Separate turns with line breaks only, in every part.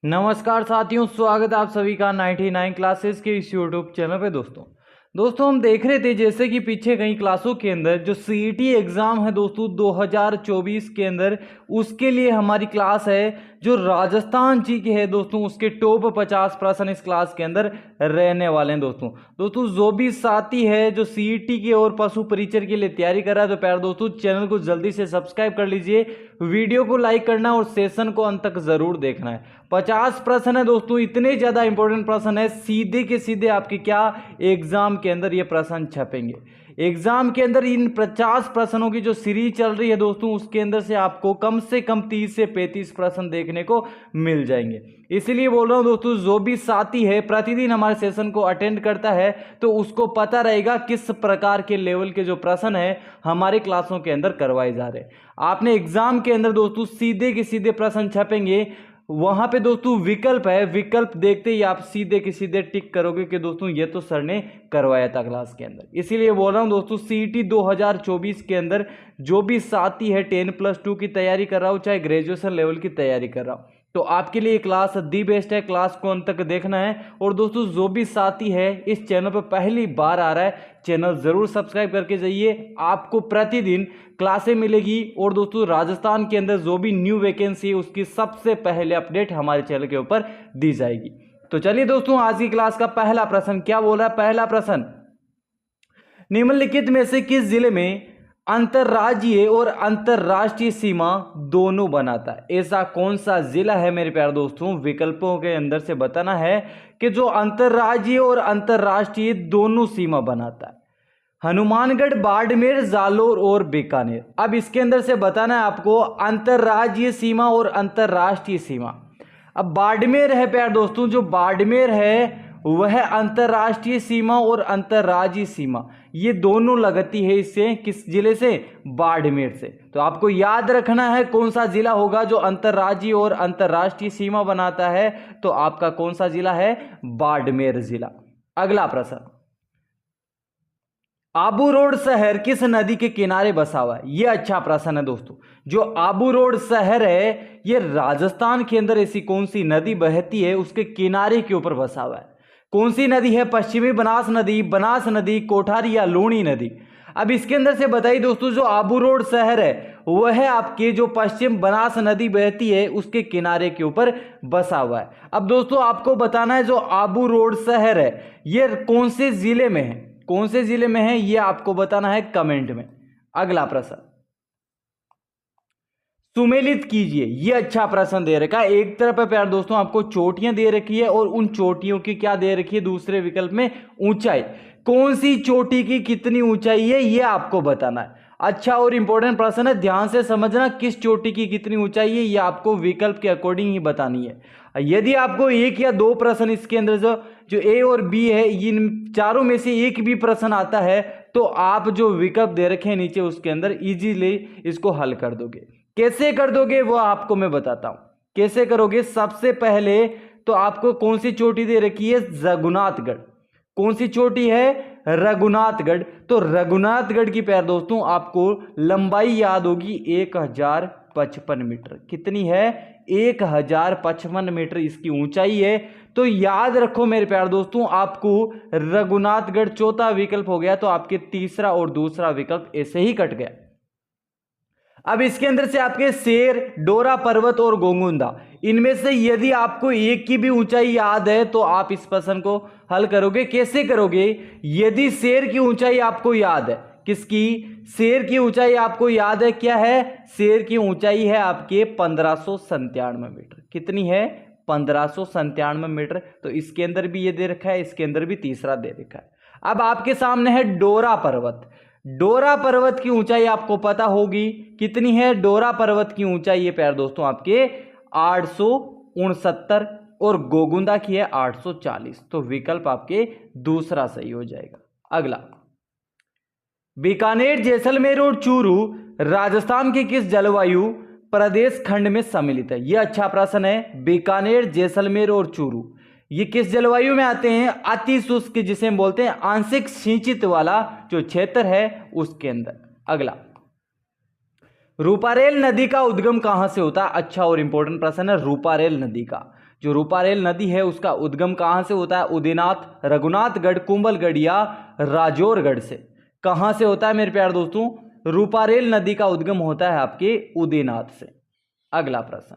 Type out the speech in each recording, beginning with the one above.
नमस्कार साथियों, स्वागत है आप सभी का 99 क्लासेस के इस यूट्यूब चैनल पे। दोस्तों हम देख रहे थे जैसे कि पीछे कई क्लासों के अंदर जो सीईटी एग्ज़ाम है दोस्तों 2024 के अंदर, उसके लिए हमारी क्लास है जो राजस्थान जी की है दोस्तों, उसके टॉप 50 प्रश्न इस क्लास के अंदर रहने वाले हैं दोस्तों जो भी साथी है जो सीईटी की और पशु परीक्षर के लिए तैयारी कर रहा है तो प्यार दोस्तों चैनल को जल्दी से सब्सक्राइब कर लीजिए, वीडियो को लाइक करना और सेशन को अंत तक जरूर देखना है। 50 प्रश्न है दोस्तों, इतने ज्यादा इंपॉर्टेंट प्रश्न है, सीधे के सीधे आपके क्या एग्जाम के अंदर ये प्रश्न छपेंगे। एग्जाम के अंदर इन 50 प्रश्नों की जो सीरीज चल रही है दोस्तों, उसके अंदर से आपको कम से कम 30 से 35 प्रश्न देखने को मिल जाएंगे। इसीलिए बोल रहा हूं दोस्तों, जो भी साथी है प्रतिदिन हमारे सेशन को अटेंड करता है तो उसको पता रहेगा किस प्रकार के लेवल के जो प्रश्न है हमारे क्लासों के अंदर करवाए जा रहे हैं। आपने एग्जाम के अंदर दोस्तों सीधे के सीधे प्रश्न छपेंगे, वहां पे दोस्तों विकल्प है, विकल्प देखते ही आप सीधे के सीधे टिक करोगे कि दोस्तों ये तो सर ने करवाया था क्लास के अंदर। इसीलिए बोल रहा हूं दोस्तों, सीईटी 2024 के अंदर जो भी साथी है 10+2 की तैयारी कर रहा हो, चाहे ग्रेजुएशन लेवल की तैयारी कर रहा हो, तो आपके लिए क्लास दी बेस्ट है। क्लास को अंत तक देखना है। और दोस्तों जो भी साथी है इस चैनल पर पहली बार आ रहा है, चैनल जरूर सब्सक्राइब करके जाइए, आपको प्रतिदिन क्लासें मिलेगी। और दोस्तों राजस्थान के अंदर जो भी न्यू वैकेंसी है उसकी सबसे पहले अपडेट हमारे चैनल के ऊपर दी जाएगी। तो चलिए दोस्तों, आज की क्लास का पहला प्रश्न क्या बोल रहा है। पहला प्रश्न, निम्नलिखित में से किस जिले में अंतर्राज्यीय और अंतर्राष्ट्रीय सीमा दोनों बनाता है? ऐसा कौन सा जिला है मेरे प्यारे दोस्तों? विकल्पों के अंदर से बताना है कि जो अंतर्राज्यीय और अंतर्राष्ट्रीय दोनों सीमा बनाता है। हनुमानगढ़, बाड़मेर, जालोर और बीकानेर। अब इसके अंदर से बताना है आपको अंतर्राज्यीय सीमा और अंतर्राष्ट्रीय सीमा। अब बाड़मेर है प्यार दोस्तों, जो बाड़मेर है वह अंतर्राष्ट्रीय सीमा और अंतर्राज्यीय सीमा ये दोनों लगती है इससे, किस जिले से? बाड़मेर से। तो आपको याद रखना है कौन सा जिला होगा जो अंतर्राज्यीय और अंतर्राष्ट्रीय सीमा बनाता है, तो आपका कौन सा जिला है? बाड़मेर जिला। अगला प्रश्न, आबू रोड शहर किस नदी के किनारे बसा हुआ है? यह अच्छा प्रश्न है दोस्तों। जो आबू रोड शहर है ये राजस्थान के अंदर ऐसी कौन सी नदी बहती है उसके किनारे के ऊपर बसा हुआ है? कौन सी नदी है? पश्चिमी बनास नदी, कोठारी या लूणी नदी? अब इसके अंदर से बताइए दोस्तों, जो आबू रोड शहर है वह आपके जो पश्चिम बनास नदी बहती है उसके किनारे के ऊपर बसा हुआ है। अब दोस्तों आपको बताना है जो आबू रोड शहर है ये कौन से जिले में है, कौन से जिले में है ये आपको बताना है कमेंट में। अगला प्रश्न, सुमेलित कीजिए। ये अच्छा प्रश्न दे रखा है। एक तरफ है प्यार दोस्तों आपको चोटियां दे रखी है और उन चोटियों की क्या दे रखी है? दूसरे विकल्प में ऊंचाई। कौन सी चोटी की कितनी ऊंचाई है ये आपको बताना है। अच्छा और इंपॉर्टेंट प्रश्न है, ध्यान से समझना, किस चोटी की कितनी ऊंचाई है ये आपको विकल्प के अकॉर्डिंग ही बतानी है। यदि आपको एक या दो प्रश्न इसके अंदर जो ए और बी है इन चारों में से एक भी प्रश्न आता है तो आप जो विकल्प दे रखे हैं नीचे उसके अंदर इजीली इसको हल कर दोगे। कैसे कर दोगे वो आपको मैं बताता हूं। कैसे करोगे? सबसे पहले तो आपको कौन सी चोटी दे रखी है? रघुनाथगढ़। कौन सी चोटी है? रघुनाथगढ़। तो रघुनाथगढ़ की प्यार दोस्तों आपको लंबाई याद होगी 1055 मीटर। कितनी है? 1055 मीटर इसकी ऊंचाई है। तो याद रखो मेरे प्यार दोस्तों, आपको रघुनाथगढ़ चौथा विकल्प हो गया, तो आपके तीसरा और दूसरा विकल्प ऐसे ही कट गया। अब इसके अंदर से आपके शेर, डोरा पर्वत और गोंगुंदा, इनमें से यदि आपको एक की भी ऊंचाई याद है तो आप इस प्रश्न को हल करोगे। कैसे करोगे? यदि शेर की ऊंचाई आपको याद है, किसकी? शेर की ऊंचाई आपको याद है, क्या है? शेर की ऊंचाई है आपके 1597 मीटर। कितनी है? 1597 मीटर। तो इसके अंदर भी ये दे रखा है, इसके अंदर भी तीसरा दे रखा है। अब आपके सामने है डोरा पर्वत। डोरा पर्वत की ऊंचाई आपको पता होगी, कितनी है? डोरा पर्वत की ऊंचाई है प्यार दोस्तों आपके 869 और गोगुंदा की है 840। तो विकल्प आपके दूसरा सही हो जाएगा। अगला, बीकानेर, जैसलमेर और चूरू राजस्थान के किस जलवायु प्रदेश खंड में सम्मिलित है? यह अच्छा प्रश्न है। बीकानेर, जैसलमेर और चूरू ये किस जलवायु में आते हैं? अति शुष्क, जिसे हम बोलते हैं आंशिक सिंचित वाला जो क्षेत्र है उसके अंदर। अगला, रूपारेल नदी का उद्गम कहां से होता है? अच्छा और इंपॉर्टेंट प्रश्न है रूपारेल नदी का। जो रूपारेल नदी है उसका उद्गम कहाँ से होता है? उदयनाथ, रघुनाथगढ़, कुंभलगढ़ या राजौरगढ़ से। कहाँ से होता है मेरे प्यारे दोस्तों? रूपारेल नदी का उद्गम होता है आपके उदयनाथ से। अगला प्रश्न,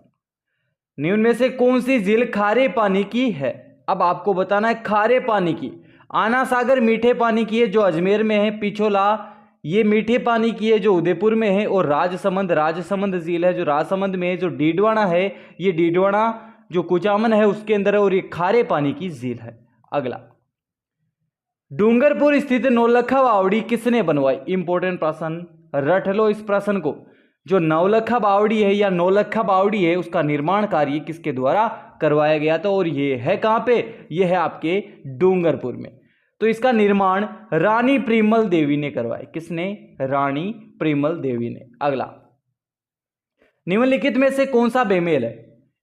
निम्न में से कौन सी झील खारे पानी की है? अब आपको बताना है खारे पानी की। आना सागर मीठे पानी की है जो अजमेर में है, पिछोला ये मीठे पानी की है जो उदयपुर में है, और राजसमंद झील है जो राजसमंद में है, जो डीडवाना है ये डीडवाना जो कुचामन है उसके अंदर है, और ये खारे पानी की झील है। अगला, डूंगरपुर स्थित नौलखा बावड़ी किसने बनवाई? इंपॉर्टेंट प्रश्न, रट लो इस प्रश्न को। जो नौलखा बावड़ी है या नौलखा बावड़ी है उसका निर्माण कार्य किसके द्वारा करवाया गया था? और ये है कहाँ पे? ये है आपके डूंगरपुर में। तो इसका निर्माण रानी प्रिमल देवी ने करवाया। किसने? रानी प्रिमल देवी ने। अगला, निम्नलिखित में से कौन सा बेमेल है?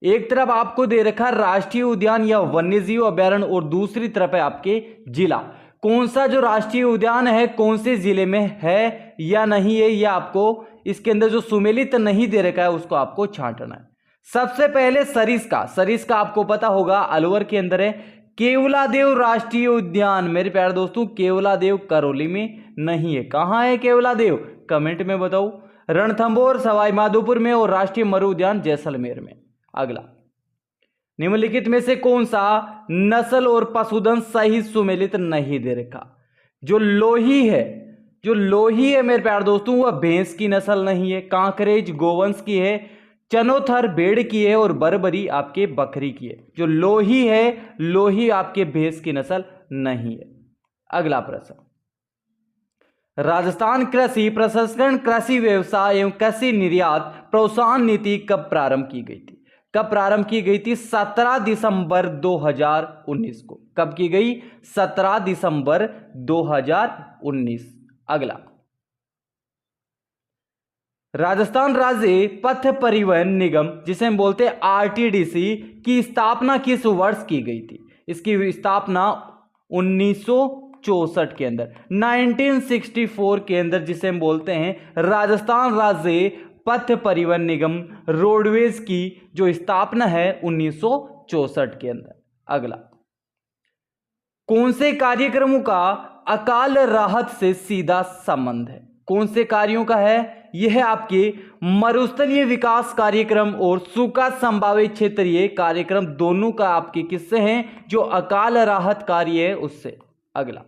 एक तरफ आपको दे रखा राष्ट्रीय उद्यान या वन्यजीव अभ्यारण्य और दूसरी तरफ है आपके जिला। कौन सा जो राष्ट्रीय उद्यान है कौन से जिले में है या नहीं है, यह आपको इसके अंदर जो सुमेलित नहीं दे रखा है उसको आपको छांटना है। सबसे पहले सरिस्का आपको पता होगा अलवर के अंदर है। केवलादेव राष्ट्रीय उद्यान मेरे प्यारे दोस्तों, केवलादेव करौली में नहीं है। कहाँ है केवलादेव? कमेंट में बताओ। रणथंभौर सवाई माधोपुर में, और राष्ट्रीय मरु उद्यान जैसलमेर में। अगला, निम्नलिखित में से कौन सा नस्ल और पशुधन सही सुमेलित नहीं दे रखा? जो लोही है मेरे प्यारे दोस्तों वह भैंस की नस्ल नहीं है, कांकरेज गोवंश की है, चनोथर भेड़ की है, और बरबरी आपके बकरी की है। जो लोही है, लोही आपके भैंस की नस्ल नहीं है। अगला प्रश्न, राजस्थान कृषि प्रसंस्करण, कृषि व्यवसाय एवं कृषि निर्यात प्रोत्साहन नीति कब प्रारंभ की गई थी? कब प्रारंभ की गई थी? 17 दिसंबर 2019 को। कब की गई? 17 दिसंबर 2019। अगला, राजस्थान राज्य पथ परिवहन निगम जिसे हम बोलते हैं आरटीडीसी की स्थापना किस वर्ष की गई थी? इसकी स्थापना 1964 के अंदर, 1964 के अंदर, जिसे हम बोलते हैं राजस्थान राज्य पथ परिवहन निगम रोडवेज की जो स्थापना है 1964 के अंदर। अगला, कौन से कार्यक्रमों का अकाल राहत से सीधा संबंध है? कौन से कार्यों का है? यह है आपके मरुस्थलीय विकास कार्यक्रम और सूखा संभावित क्षेत्रीय कार्यक्रम, दोनों का आपके किससे हैं? जो अकाल राहत कार्य है उससे। अगला,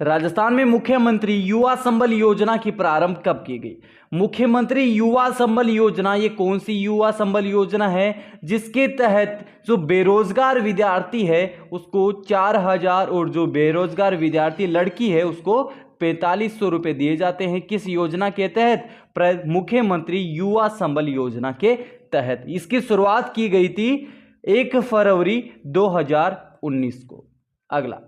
राजस्थान में मुख्यमंत्री युवा संबल योजना की प्रारंभ कब की गई? मुख्यमंत्री युवा संबल योजना, ये कौन सी युवा संबल योजना है? जिसके तहत जो बेरोजगार विद्यार्थी है उसको 4000 और जो बेरोजगार विद्यार्थी लड़की है उसको 4500 रुपए दिए जाते हैं। किस योजना के तहत? मुख्यमंत्री युवा संबल योजना के तहत। इसकी शुरुआत की गई थी 1 फरवरी 2019 को। अगला,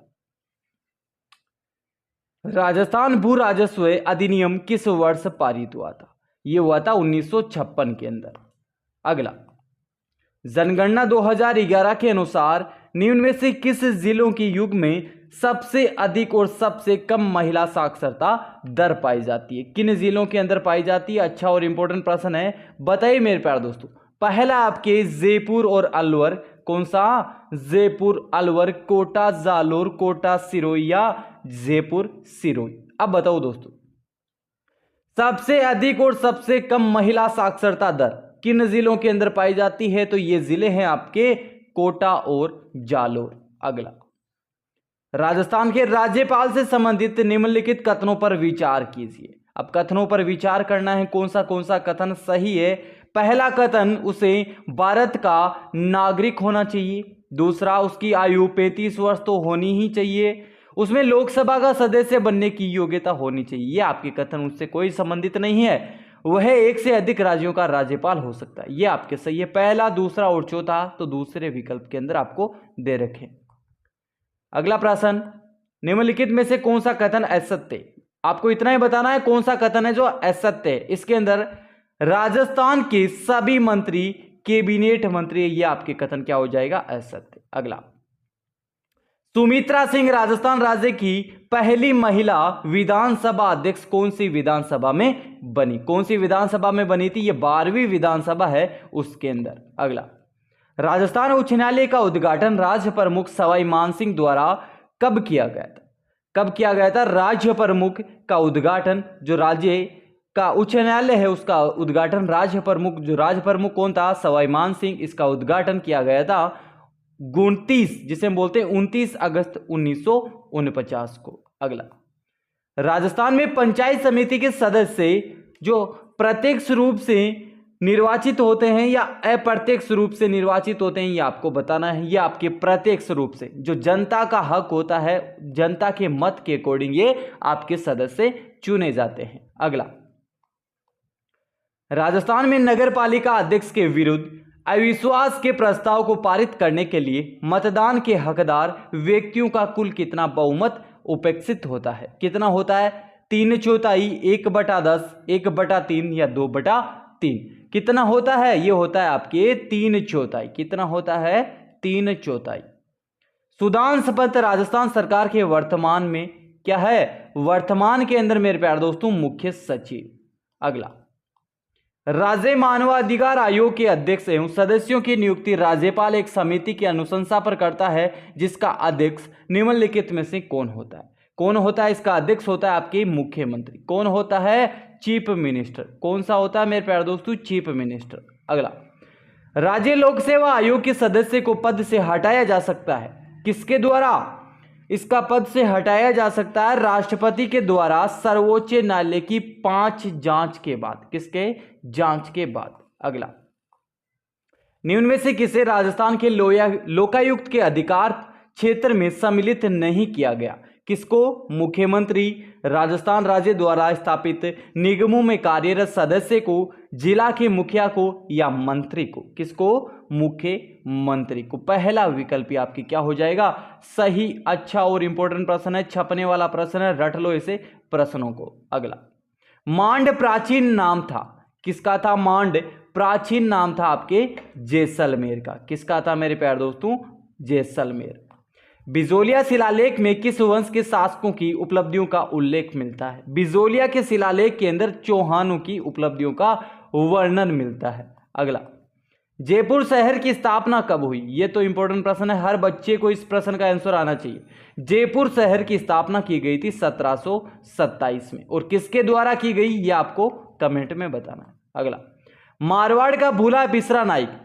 राजस्थान भू राजस्व अधिनियम किस वर्ष पारित हुआ था? यह हुआ था 1956 के अंदर। अगला, जनगणना 2011 के अनुसार निम्न में से किस जिलों के युग में सबसे अधिक और सबसे कम महिला साक्षरता दर पाई जाती है? किन जिलों के अंदर पाई जाती है? अच्छा और इंपॉर्टेंट प्रश्न है, बताइए मेरे प्यारे दोस्तों। पहला आपके जयपुर और अलवर। कौन सा? जयपुर, अलवर, कोटा, जालोर, कोटा सिरोही या जयपुर सिरोही। अब बताओ दोस्तों, सबसे अधिक और सबसे कम महिला साक्षरता दर किन जिलों के अंदर पाई जाती है? तो ये जिले हैं आपके कोटा और जालोर। अगला, राजस्थान के राज्यपाल से संबंधित निम्नलिखित कथनों पर विचार कीजिए। अब कथनों पर विचार करना है, कौन सा कथन सही है। पहला कथन, उसे भारत का नागरिक होना चाहिए। दूसरा, उसकी आयु 35 वर्ष तो होनी ही चाहिए। उसमें लोकसभा का सदस्य बनने की योग्यता होनी चाहिए। ये आपके कथन उससे कोई संबंधित नहीं है। वह एक से अधिक राज्यों का राज्यपाल हो सकता है। ये आपके सही है। पहला, दूसरा और चौथा तो दूसरे विकल्प के अंदर आपको दे रखे। अगला प्रश्न, निम्नलिखित में से कौन सा कथन असत्य? आपको इतना ही बताना है कौन सा कथन है जो असत्य है। इसके अंदर राजस्थान के सभी मंत्री कैबिनेट मंत्री, ये आपके कथन क्या हो जाएगा? असत्य। अगला, सुमित्रा सिंह राजस्थान राज्य की पहली महिला विधानसभा अध्यक्ष कौन सी विधानसभा में बनी? कौन सी विधानसभा में बनी थी? ये 12वीं विधानसभा है उसके अंदर। अगला, राजस्थान उच्च न्यायालय का उद्घाटन राज्य प्रमुख सवाई मानसिंह द्वारा कब किया गया था? कब किया गया था? राज्य प्रमुख का उद्घाटन, जो राज्य का उच्च न्यायालय है उसका उद्घाटन राज्य प्रमुख, जो राज्य प्रमुख कौन था? सवाई मानसिंह। इसका उद्घाटन किया गया था 29, जिसे हम बोलते हैं 29 अगस्त 1949 को। अगला, राजस्थान में पंचायत समिति के सदस्य जो प्रत्यक्ष रूप से निर्वाचित होते हैं या अप्रत्यक्ष रूप से निर्वाचित होते हैं, ये आपको बताना है। ये आपके प्रत्यक्ष रूप से, जो जनता का हक होता है, जनता के मत के अकॉर्डिंग ये आपके सदस्य चुने जाते हैं। अगला, राजस्थान में नगर पालिका अध्यक्ष के विरुद्ध अविश्वास के प्रस्ताव को पारित करने के लिए मतदान के हकदार व्यक्तियों का कुल कितना बहुमत उपेक्षित होता है? कितना होता है? 3/4, 1/10, 1/3 या 2/3? कितना होता है? ये होता है आपके 3/4। कितना होता है? 3/4। सुधांशु पंत राजस्थान सरकार के वर्तमान में क्या है? वर्तमान के अंदर मेरे प्यारे दोस्तों मुख्य सचिव। अगला, राज्य मानवाधिकार आयोग के अध्यक्ष एवं सदस्यों की नियुक्ति राज्यपाल एक समिति की अनुशंसा पर करता है, जिसका अध्यक्ष निम्नलिखित में से कौन होता है? कौन होता है? इसका अध्यक्ष होता है आपके मुख्यमंत्री। कौन होता है? Chief minister. कौन सा होता है मेरे प्यारे दोस्तों? Chief minister. अगला, राज्य लोक सेवा आयोग के सदस्य को पद से हटाया जा सकता है, किसके द्वारा? इसका पद से हटाया जा सकता है राष्ट्रपति के द्वारा सर्वोच्च न्यायालय की 5 जांच के बाद। किसके? जांच के बाद। अगला, निम्न में से किसे राजस्थान के लोकायुक्त के अधिकार क्षेत्र में सम्मिलित नहीं किया गया? किसको? मुख्यमंत्री। राजस्थान राज्य द्वारा स्थापित निगमों में कार्यरत सदस्य को, जिला के मुखिया को या मंत्री को? किसको? मुख्यमंत्री को। पहला विकल्प आपकी क्या हो जाएगा? सही। अच्छा और इंपॉर्टेंट प्रश्न है, छपने वाला प्रश्न है, रट लो इसे प्रश्नों को। अगला, मांड प्राचीन नाम था, किसका था? मांड प्राचीन नाम था आपके जैसलमेर का। किसका था मेरे प्यारे दोस्तों? जैसलमेर। बिजोलिया शिलालेख में किस वंश के शासकों की उपलब्धियों का उल्लेख मिलता है? बिजोलिया के शिलालेख के अंदर चौहानों की उपलब्धियों का वर्णन मिलता है। अगला, जयपुर शहर की स्थापना कब हुई? ये तो इंपॉर्टेंट प्रश्न है, हर बच्चे को इस प्रश्न का आंसर आना चाहिए। जयपुर शहर की स्थापना की गई थी 1727 में, और किसके द्वारा की गई ये आपको कमेंट में बताना है। अगला, मारवाड़ का भूला बिसरा नायक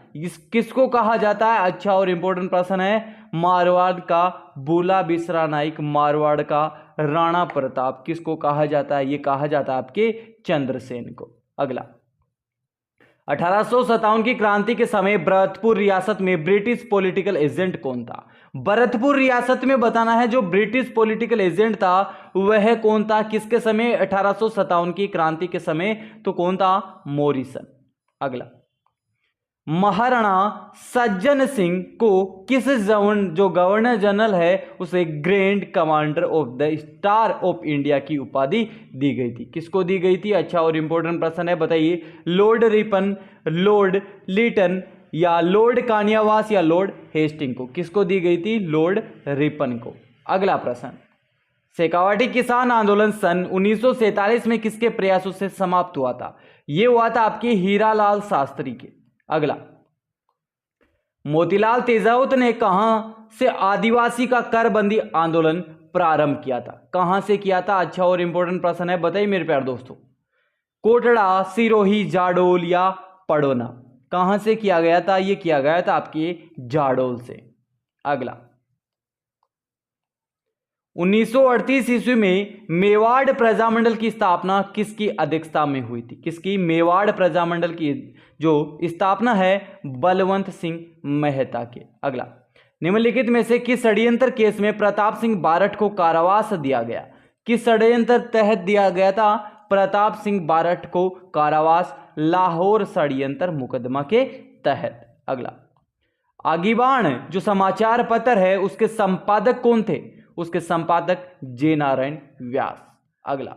किसको कहा जाता है? अच्छा और इंपॉर्टेंट प्रश्न है, मारवाड़ का भूला बिसरा नायक, मारवाड़ का राणा प्रताप किसको कहा जाता है? ये कहा जाता है आपके चंद्रसेन को। अगला, 1857 की क्रांति के समय भरतपुर रियासत में ब्रिटिश पॉलिटिकल एजेंट कौन था? भरतपुर रियासत में बताना है जो ब्रिटिश पॉलिटिकल एजेंट था वह कौन था? किसके समय? 1857 की क्रांति के समय। तो कौन था? मॉरिसन। अगला, महाराणा सज्जन सिंह को किस जो गवर्नर जनरल है उसे grand commander of the star of India की उपाधि दी गई थी? किसको दी गई थी? अच्छा और इंपॉर्टेंट प्रश्न है, बताइए। लॉर्ड रिपन, लॉर्ड लिटन या लॉर्ड कानियावास या लॉर्ड हेस्टिंग को? किसको दी गई थी? लॉर्ड रिपन को। अगला प्रश्न, शेखावाटी किसान आंदोलन सन 1947 में किसके प्रयासों से समाप्त हुआ था? यह हुआ था आपके हीरालाल शास्त्री के। अगला, मोतीलाल तेजावत ने कहां से आदिवासी का करबंदी आंदोलन प्रारंभ किया था? कहां से किया था? अच्छा और इंपॉर्टेंट प्रश्न है, बताइए मेरे प्यारे दोस्तों। कोटड़ा, सिरोही, जाडोल या पडोना? कहां से किया गया था? यह किया गया था आपके जाडोल से। अगला, 1938 ईस्वी में मेवाड़ प्रजामंडल की स्थापना किसकी अध्यक्षता में हुई थी? किसकी? मेवाड़ प्रजामंडल की जो स्थापना है बलवंत सिंह मेहता के। अगला, निम्नलिखित में से किस षड्यंत्र केस में प्रताप सिंह बारठ को कारावास दिया गया? किस षड्यंत्र तहत दिया गया था प्रताप सिंह बारठ को कारावास? लाहौर षड्यंत्र मुकदमा के तहत। अगला, आगीबाण जो समाचार पत्र है उसके संपादक कौन थे? उसके संपादक जे नारायण व्यास। अगला,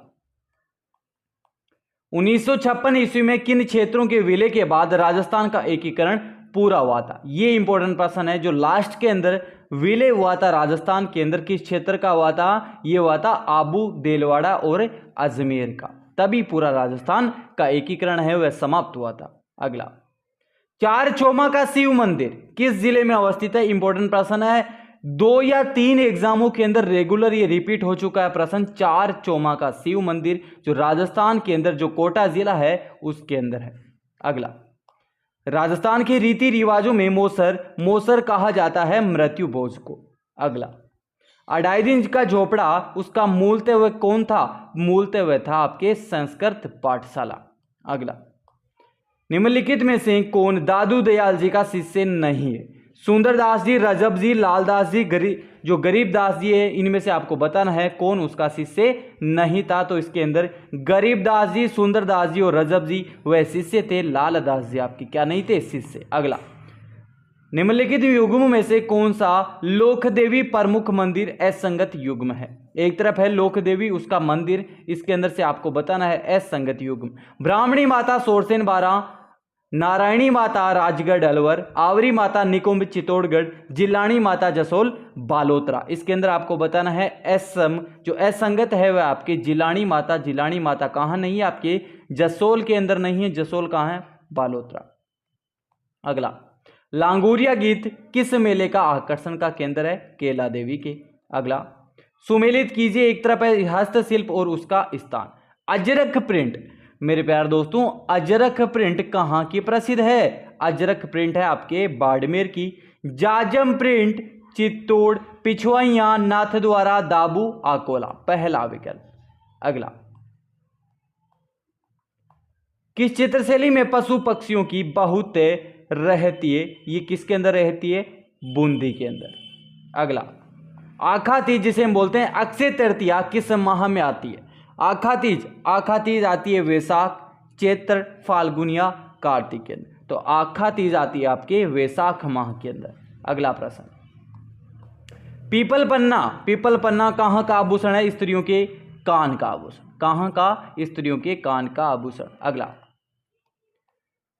1956 ईस्वी में किन क्षेत्रों के विलय के बाद राजस्थान का एकीकरण पूरा हुआ था? ये इंपॉर्टेंट प्रश्न है, जो लास्ट के अंदर विलय हुआ था राजस्थान के अंदर किस क्षेत्र का हुआ था? ये हुआ था आबू, देलवाड़ा और अजमेर का, तभी पूरा राजस्थान का एकीकरण है वह समाप्त हुआ था। अगला, चारचोमा का शिव मंदिर किस जिले में अवस्थित है? इंपॉर्टेंट प्रश्न है, 2 या 3 एग्जामों के अंदर रेगुलर ये रिपीट हो चुका है प्रश्न। चारचोमा का शिव मंदिर जो राजस्थान के अंदर जो कोटा जिला है उसके अंदर है। अगला, राजस्थान के रीति रिवाजों में मोसर कहा जाता है मृत्यु भोज को। अगला, 2.5 इंच का झोपड़ा उसका मूलतः वह कौन था? मूलतः वह था आपके संस्कृत पाठशाला। अगला, निम्नलिखित में से कौन दादू दयाल जी का शिष्य नहीं है? सुंदरदास जी, रजब जी, लालदास जी, गरीबदास जी है, इनमें से आपको बताना है कौन उसका शिष्य नहीं था। तो इसके अंदर गरीबदास जी, सुंदरदास जी और रजब जी वह शिष्य थे, लालदास जी आपके क्या नहीं थे? शिष्य। अगला, निम्नलिखित युग्म में से कौन सा लोक देवी प्रमुख मंदिर असंगत युग्म है? एक तरफ है लोक देवी उसका मंदिर, इसके अंदर से आपको बताना है असंगत युग्म। ब्राह्मणी माता सोरसेन बारा, नारायणी माता राजगढ़ अलवर, आवरी माता निकुंभ चित्तौड़गढ़, जिलानी माता जसोल बालोतरा। इसके अंदर आपको बताना है जो असंगत है वह आपके जिलानी माता कहाँ नहीं है? आपके जसोल के अंदर नहीं है। जसोल कहाँ है? बालोतरा। अगला, लांगुरिया गीत किस मेले का आकर्षण का केंद्र है? केला देवी के। अगला, सुमेलित कीजिए, एक तरफ है हस्तशिल्प और उसका स्थान। अजरक प्रिंट, मेरे प्यारे दोस्तों, अजरक प्रिंट कहाँ की प्रसिद्ध है? अजरक प्रिंट है आपके बाड़मेर की। जाजम प्रिंट चित्तौड़, पिछवाइया, नाथद्वारा, दाबू, आकोला, पहला विकल्प। अगला, किस चित्रशैली में पशु पक्षियों की बहुत रहती है? ये किसके अंदर रहती है? बूंदी के अंदर। अगला, आखा तीज जिसे हम बोलते हैं अक्षय तृतीया किस माह में आती है? आखा तीज आती है वैशाख, चैत्र, फाल्गुनिया, कार्तिक के अंदर। तो आखा तीज आती है आपके वैशाख माह के अंदर। अगला प्रश्न, पीपल पन्ना कहाँ का आभूषण है? स्त्रियों के कान का आभूषण। कहाँ का? स्त्रियों के कान का आभूषण। अगला,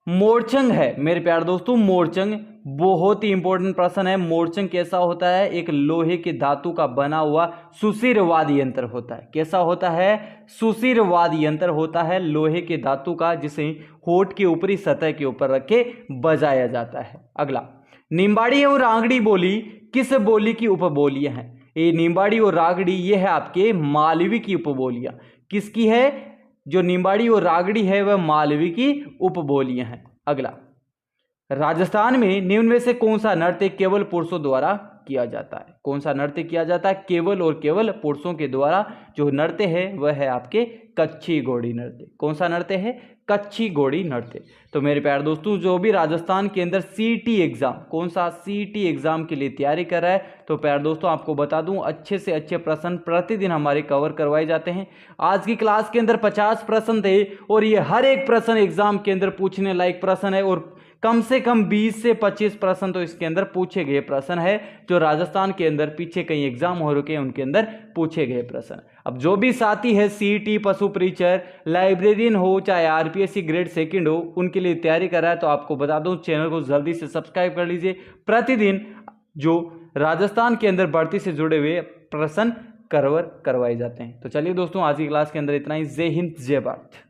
मोरचंग है मेरे प्यारे दोस्तों, मोरचंग बहुत ही इंपॉर्टेंट प्रश्न है। मोरचंग कैसा होता है? एक लोहे के धातु का बना हुआ सुशिरवाद यंत्र होता है। कैसा होता है? सुशिरवाद यंत्र होता है लोहे के धातु का, जिसे होठ के ऊपरी सतह के ऊपर रख के बजाया जाता है। अगला, निम्बाड़ी और रांगड़ी बोली किस बोली की उपबोलियां हैं? ये निम्बाड़ी और रागड़ी ये है आपके मालवी की उपबोलियां। किसकी है? जो निम्बाड़ी और रागड़ी है वह मालवी की उपबोलियां हैं। अगला, राजस्थान में निम्न में से कौन सा नृत्य केवल पुरुषों द्वारा किया जाता है? कौन सा नृत्य किया जाता है? केवल और केवल पुरुषों के द्वारा जो नृत्य है वह है आपके कच्छी घोड़ी नृत्य। कौन सा नृत्य है? कच्छी घोड़ी नृत्य। तो मेरे प्यारे दोस्तों, जो भी राजस्थान के अंदर सीईटी एग्जाम, कौन सा सीईटी एग्जाम के लिए तैयारी कर रहा है, तो प्यारे दोस्तों आपको बता दूं अच्छे से अच्छे प्रश्न प्रतिदिन हमारे कवर करवाए जाते हैं। आज की क्लास के अंदर 50 प्रश्न थे और ये हर एक प्रश्न एग्जाम के अंदर पूछने लायक प्रश्न है और कम से कम 20 से 25 प्रश्न तो इसके अंदर पूछे गए प्रश्न है, जो राजस्थान के अंदर पीछे कई एग्जाम हो रखे हैं उनके अंदर पूछे गए प्रश्न। अब जो भी साथी है सीईटी, पशु परीक्षर, लाइब्रेरियन हो, चाहे आरपीएससी ग्रेड 2 हो, उनके लिए तैयारी कर रहा है तो आपको बता दूं चैनल को जल्दी से सब्सक्राइब कर लीजिए। प्रतिदिन जो राजस्थान के अंदर भर्ती से जुड़े हुए प्रश्न कवर करवाए जाते हैं। तो चलिए दोस्तों, आज की क्लास के अंदर इतना ही। जय हिंद, जय भारत।